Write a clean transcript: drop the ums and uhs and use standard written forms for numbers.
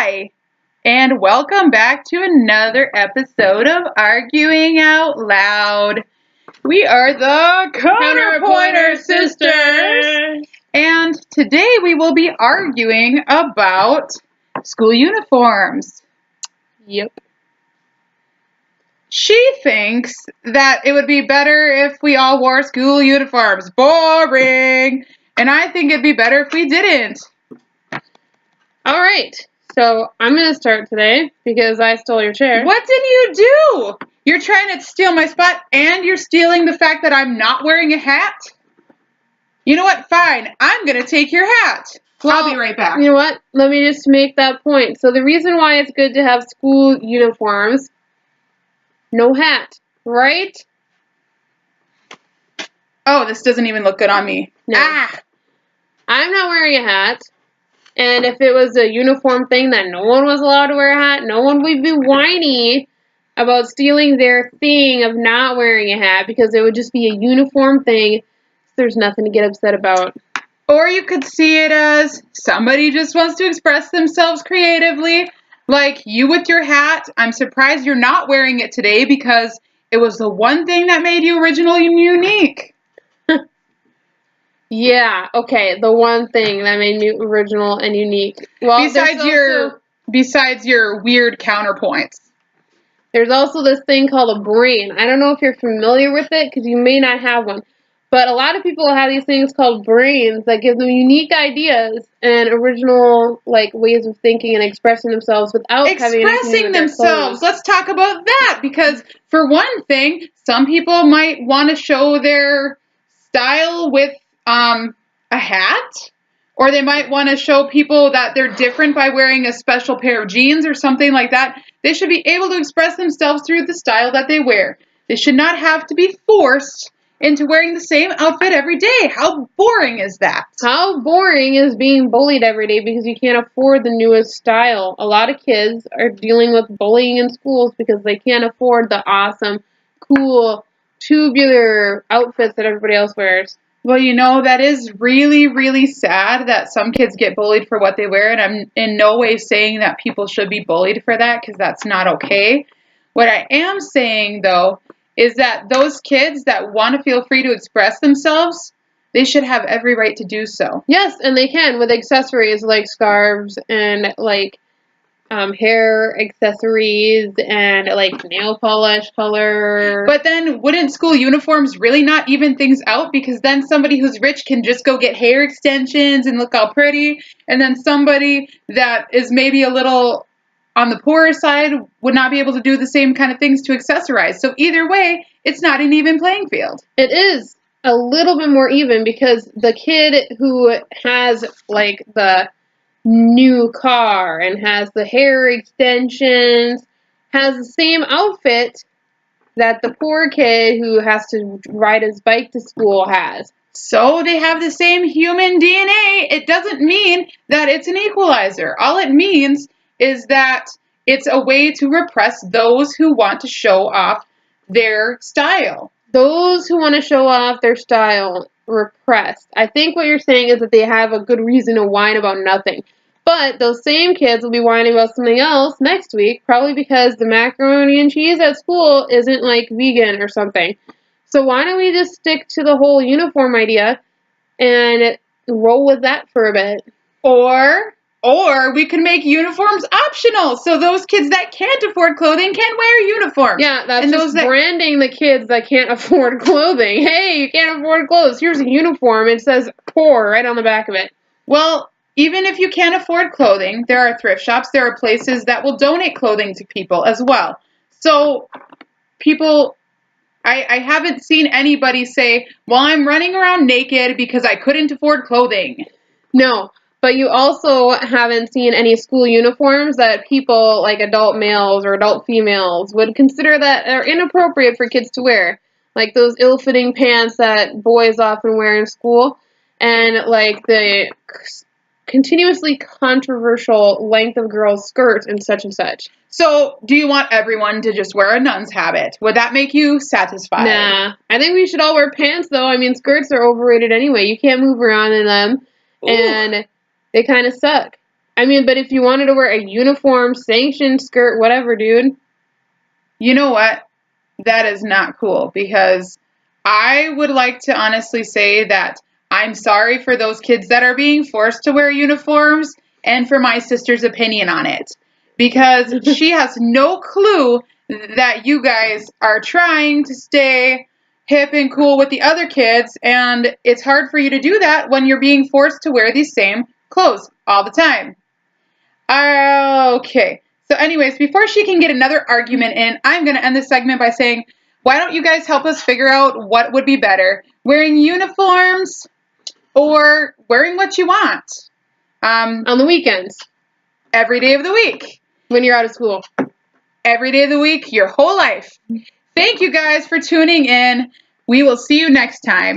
Hi, and welcome back to another episode of Arguing Out Loud. We are the Counterpointer Sisters, and today we will be arguing about school uniforms. Yep. She thinks that it would be better if we all wore school uniforms. Boring! And I think it'd be better if we didn't. All right. So I'm going to start today because I stole your chair. What did you do? You're trying to steal my spot and you're stealing the fact that I'm not wearing a hat? You know what? Fine. I'm going to take your hat. Well, I'll be right back. You know what? Let me just make that point. So the reason why it's good to have school uniforms, no hat, right? Oh, this doesn't even look good on me. No. Ah! I'm not wearing a hat. And if it was a uniform thing that no one was allowed to wear a hat, no one would be whiny about stealing their thing of not wearing a hat because it would just be a uniform thing. There's nothing to get upset about. Or you could see it as somebody just wants to express themselves creatively. Like you with your hat. I'm surprised you're not wearing it today because it was the one thing that made you original and unique. Yeah, okay, the one thing that made me original and unique. Well, besides your weird counterpoints. There's also this thing called a brain. I don't know if you're familiar with it because you may not have one. But a lot of people have these things called brains that give them unique ideas and original ways of thinking and expressing themselves without having anything to do with their clothes. Let's talk about that because for one thing, some people might want to show their style with a hat, or they might want to show people that they're different by wearing a special pair of jeans or something like that. They should be able to express themselves through the style that they wear. They should not have to be forced into wearing the same outfit every day. How boring is that? How boring is being bullied every day because you can't afford the newest style? A lot of kids are dealing with bullying in schools because they can't afford the awesome, cool, tubular outfits that everybody else wears. Well, you know, that is really, really sad that some kids get bullied for what they wear, and I'm in no way saying that people should be bullied for that because that's not okay. What I am saying, though, is that those kids that want to feel free to express themselves, they should have every right to do so. Yes, and they can with accessories like scarves and hair accessories and nail polish color. But then wouldn't school uniforms really not even things out? Because then somebody who's rich can just go get hair extensions and look all pretty. And then somebody that is maybe a little on the poorer side would not be able to do the same kind of things to accessorize. So either way, it's not an even playing field. It is a little bit more even because the kid who has the new car and has the hair extensions has the same outfit that the poor kid who has to ride his bike to school has. So they have the same human DNA. It doesn't mean that it's an equalizer. All it means is that it's a way to repress those who want to show off their style. Those who want to show off their style repressed. I think what you're saying is that they have a good reason to whine about nothing. But those same kids will be whining about something else next week, probably because the macaroni and cheese at school isn't vegan or something. So why don't we just stick to the whole uniform idea and roll with that for a bit? Or we could make uniforms optional, so those kids that can't afford clothing can wear uniforms. Yeah, that's just branding the kids that can't afford clothing. Hey, you can't afford clothes. Here's a uniform. It says poor right on the back of it. Well, even if you can't afford clothing, there are thrift shops, there are places that will donate clothing to people as well. So people, I haven't seen anybody say, well, I'm running around naked because I couldn't afford clothing. No, but you also haven't seen any school uniforms that people like adult males or adult females would consider that are inappropriate for kids to wear. Like those ill-fitting pants that boys often wear in school and the continuously controversial length of girls' skirts and such and such. So, do you want everyone to just wear a nun's habit? Would that make you satisfied? Nah. I think we should all wear pants, though. I mean, skirts are overrated anyway. You can't move around in them, and they kind of suck. I mean, but if you wanted to wear a uniform, sanctioned skirt, whatever, dude. You know what? That is not cool, because I would like to honestly say that I'm sorry for those kids that are being forced to wear uniforms and for my sister's opinion on it, because she has no clue that you guys are trying to stay hip and cool with the other kids, and it's hard for you to do that when you're being forced to wear these same clothes all the time. Okay. So anyways, before she can get another argument in, I'm going to end this segment by saying, why don't you guys help us figure out what would be better? Wearing uniforms or wearing what you want? On the weekends. Every day of the week. When you're out of school. Every day of the week, your whole life. Thank you guys for tuning in. We will see you next time.